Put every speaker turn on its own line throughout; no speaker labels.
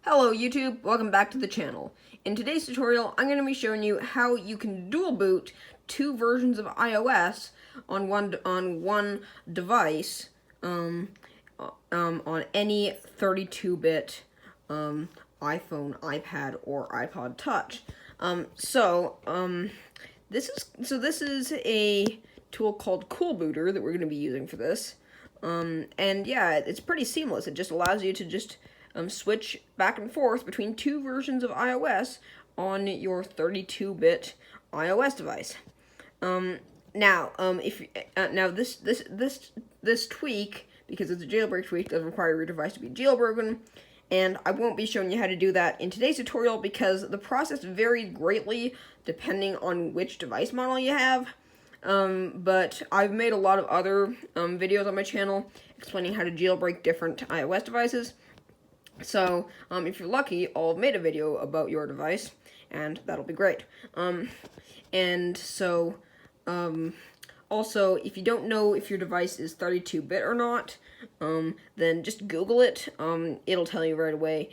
Hello YouTube, welcome back to the channel. In today's tutorial, I'm going to be showing you how you can dual boot two versions of iOS on one device on any 32-bit iPhone, iPad, or iPod Touch. This is a tool called Coolbooter that we're going to be using for this. And yeah, it's pretty seamless. It just allows you to just switch back and forth between two versions of iOS on your 32-bit iOS device. This tweak, because it's a jailbreak tweak, does require your device to be jailbroken, and I won't be showing you how to do that in today's tutorial because the process varies greatly depending on which device model you have. But I've made a lot of other videos on my channel explaining how to jailbreak different iOS devices. So, if you're lucky, I'll have made a video about your device, and that'll be great. Also, if you don't know if your device is 32-bit or not, then just Google it. It'll tell you right away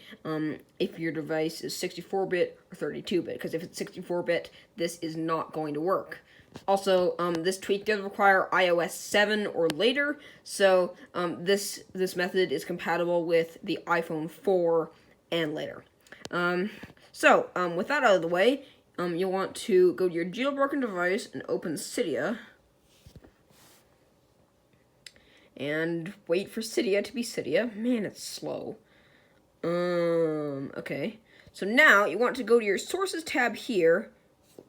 if your device is 64-bit or 32-bit, because if it's 64-bit, this is not going to work. Also, this tweak does require iOS 7 or later, so this method is compatible with the iPhone 4 and later. With that out of the way, you'll want to go to your jailbroken device and open Cydia. And wait for Cydia to be Cydia. Man, it's slow. Okay. So now, you want to go to your Sources tab here.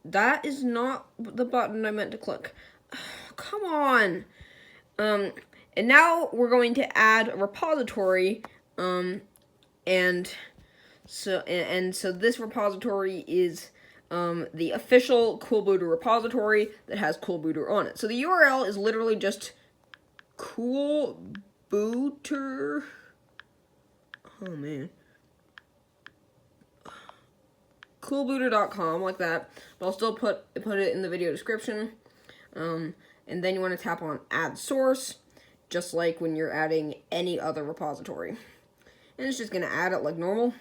That is not the button I meant to click. Come on. And now we're going to add a repository. And so this repository is the official Coolbooter repository that has Coolbooter on it. So the URL is literally just Coolbooter. Oh man. Coolbooter.com, like that, but I'll still put it in the video description. And then you want to tap on Add Source, just like when you're adding any other repository. And it's just going to add it like normal.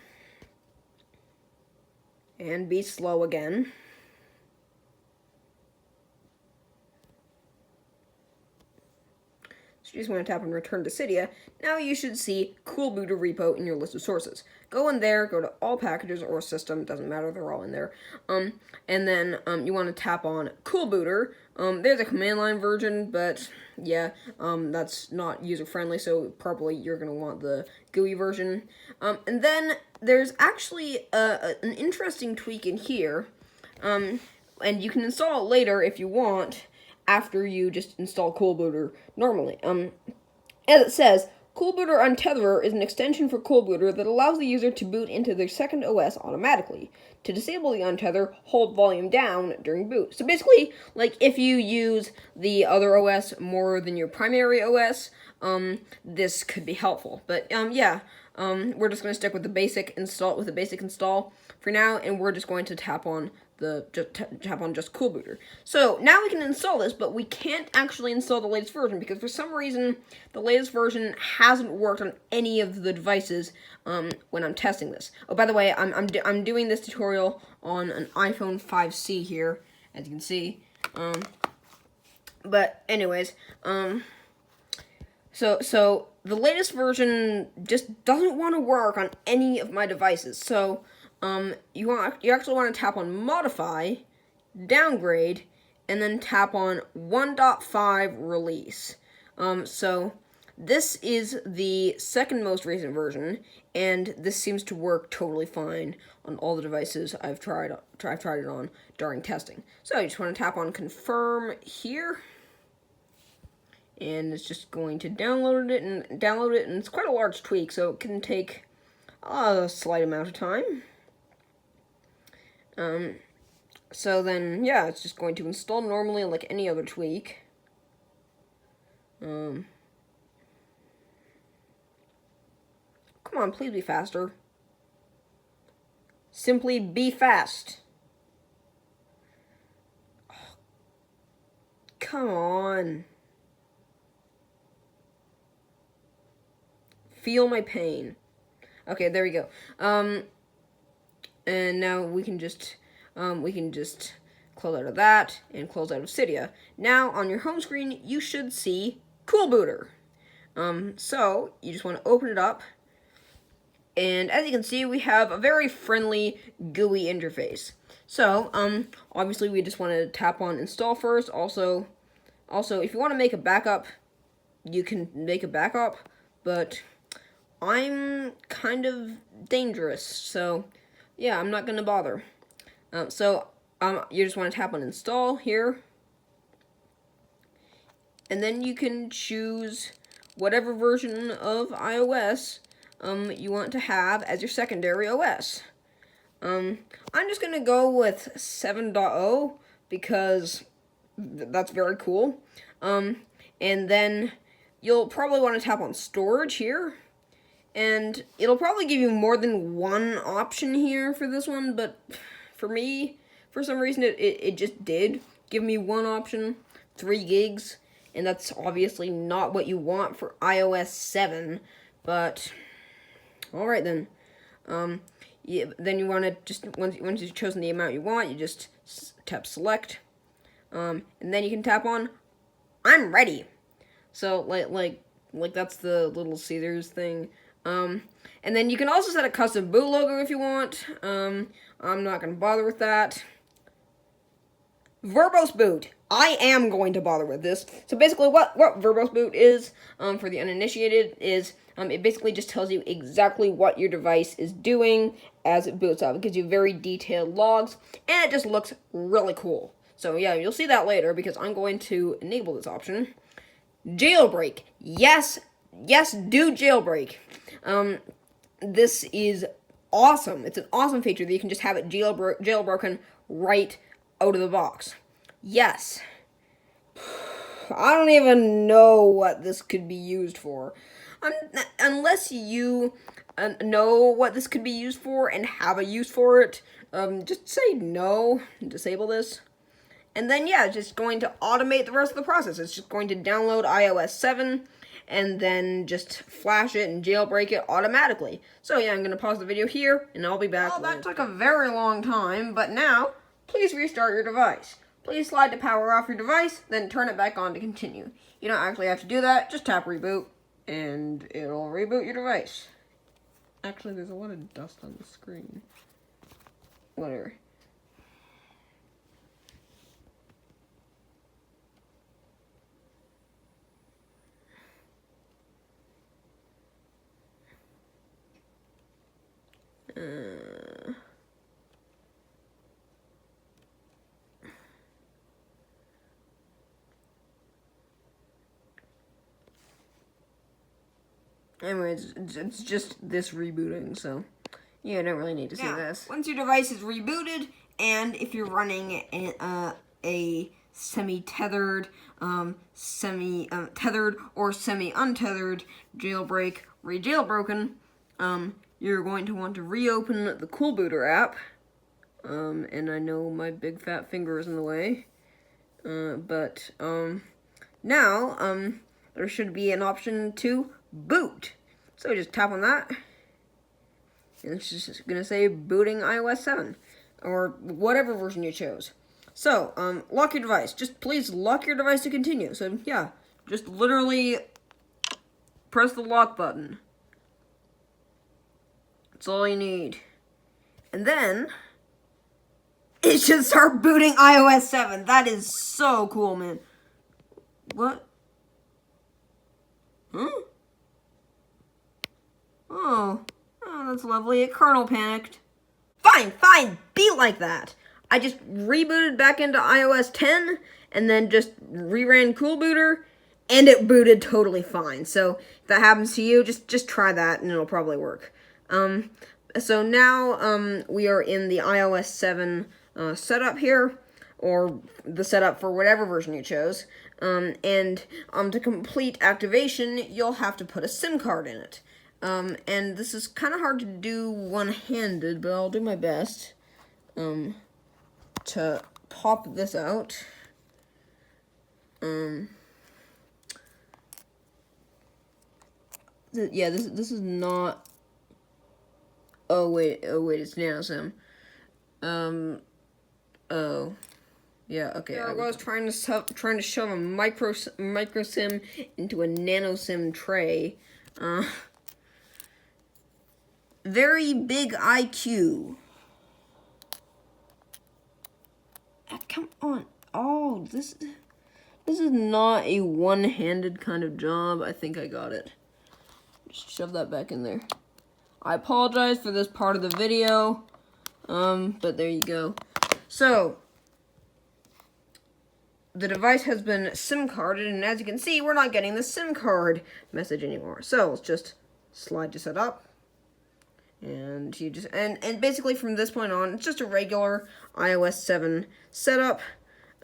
And be slow again. So you just want to tap on Return to Cydia. Now you should see Coolbooter repo in your list of sources. Go in there, go to All Packages or System, doesn't matter, they're all in there. And then you want to tap on Coolbooter. There's a command line version, but yeah, that's not user-friendly, so probably you're going to want the GUI version. And then there's actually an interesting tweak in here, and you can install it later if you want, after you just install Coolbooter normally. As it says, Coolbooter Untetherer is an extension for Coolbooter that allows the user to boot into their second OS automatically. To disable the untether, hold volume down during boot. So basically, like if you use the other OS more than your primary OS, this could be helpful. But we're just going to stick with the basic install for now, and we're just going to tap on just Coolbooter. So now we can install this, but we can't actually install the latest version because for some reason the latest version hasn't worked on any of the devices when I'm testing this. Oh, by the way, I'm doing this tutorial on an iPhone 5C here, as you can see. But anyways, so the latest version just doesn't want to work on any of my devices. So you actually want to tap on Modify, Downgrade, and then tap on 1.5 Release. So this is the second most recent version, and this seems to work totally fine on all the devices I've tried it on during testing. So you just want to tap on Confirm here, and it's just going to download it, and it's quite a large tweak, so it can take a slight amount of time. So then, yeah, it's just going to install normally like any other tweak. Come on, please be faster. Simply be fast. Oh, come on. Feel my pain. Okay, there we go. And now we can just close out of that and close out of Cydia. Now on your home screen, you should see Coolbooter. So you just want to open it up, and as you can see, we have a very friendly GUI interface. So obviously we just want to tap on install first. Also, if you want to make a backup, you can make a backup, but I'm kind of dangerous, so yeah, I'm not gonna bother. You just want to tap on install here, and then you can choose whatever version of iOS you want to have as your secondary OS. I'm just gonna go with 7.0 because that's very cool. And then you'll probably want to tap on storage here, and it'll probably give you more than one option here for this one, but for me, for some reason, it just did give me one option, 3 gigs, and that's obviously not what you want for iOS 7, but alright then. Yeah, then you want to just, once you've chosen the amount you want, you just tap select, and then you can tap on I'm ready. So, like that's the little Caesars thing. And then you can also set a custom boot logo if you want. I'm not going to bother with that. Verbose boot. I am going to bother with this. So basically what verbose boot is, for the uninitiated, is it basically just tells you exactly what your device is doing as it boots up. It gives you very detailed logs, and it just looks really cool. So yeah, you'll see that later because I'm going to enable this option. Jailbreak. Yes, do jailbreak. This is awesome. It's an awesome feature that you can just have it jailbroken right out of the box. Yes. I don't even know what this could be used for. Unless you know what this could be used for and have a use for it, just say no and disable this. And then, yeah, it's just going to automate the rest of the process. It's just going to download iOS 7 and then just flash it and jailbreak it automatically. So, yeah, I'm going to pause the video here, and I'll be back. Well, that took a very long time, but now, please restart your device. Please slide to power off your device, then turn it back on to continue. You don't actually have to do that. Just tap reboot, and it'll reboot your device. Actually, there's a lot of dust on the screen. Whatever. Anyways, it's just this rebooting, so you don't really need to see this. Once your device is rebooted, and if you're running a semi-tethered, tethered or semi-untethered jailbreak, re-jailbroken, you're going to want to reopen the Coolbooter app. And I know my big fat finger is in the way. But now, there should be an option to boot. So just tap on that. And it's just gonna say booting iOS 7. Or whatever version you chose. So, lock your device. Just please lock your device to continue. So, yeah, just literally press the lock button. That's all you need. And then it should start booting iOS 7. That is so cool, man. What? Huh? Oh, that's lovely. It kernel panicked. Fine, be like that. I just rebooted back into iOS 10 and then just reran Coolbooter, and it booted totally fine. So if that happens to you, just try that and it'll probably work. So now we are in the iOS 7 setup here, or the setup for whatever version you chose. And to complete activation, you'll have to put a SIM card in it. And this is kind of hard to do one-handed, but I'll do my best to pop this out. Yeah, this is not Oh wait, it's NanoSim. Oh. Yeah, okay. I was trying to shove a micro sim into a nano sim tray. Very big IQ. Come on. Oh, this is not a one-handed kind of job. I think I got it. Just shove that back in there. I apologize for this part of the video. But there you go. So, the device has been SIM carded, and as you can see, we're not getting the SIM card message anymore. So, let's just slide this up. And you just, and basically from this point on, it's just a regular iOS 7 setup.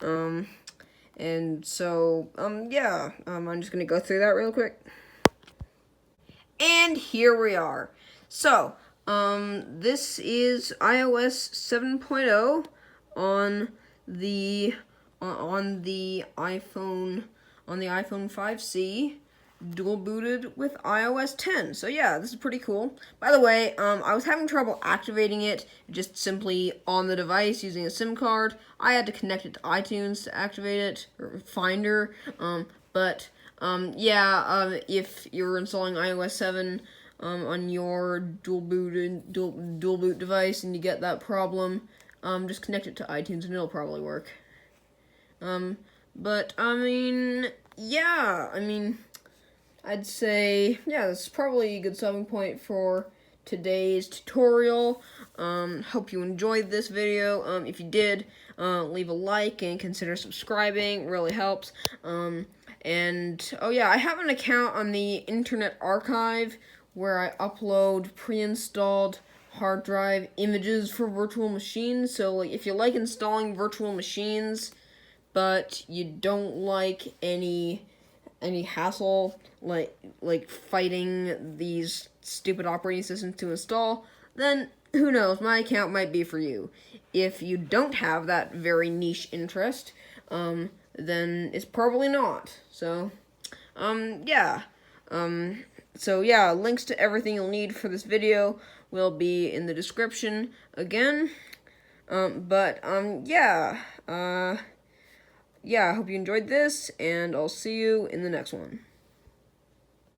And so, yeah, I'm just gonna go through that real quick. And here we are. So, this is iOS 7.0 on the iPhone 5C, dual booted with iOS 10. So yeah, this is pretty cool. By the way, I was having trouble activating it just simply on the device using a SIM card. I had to connect it to iTunes to activate it, or Finder. If you're installing iOS 7 on your dual boot device and you get that problem, just connect it to iTunes and it'll probably work. I'd say, yeah, this is probably a good stopping point for today's tutorial. Hope you enjoyed this video. If you did, leave a like and consider subscribing. It really helps. Oh yeah, I have an account on the Internet Archive where I upload pre-installed hard drive images for virtual machines. So, like, if you like installing virtual machines, but you don't like any hassle, like fighting these stupid operating systems to install, then who knows, my account might be for you. If you don't have that very niche interest, then it's probably not. So, links to everything you'll need for this video will be in the description again. I hope you enjoyed this, and I'll see you in the next one.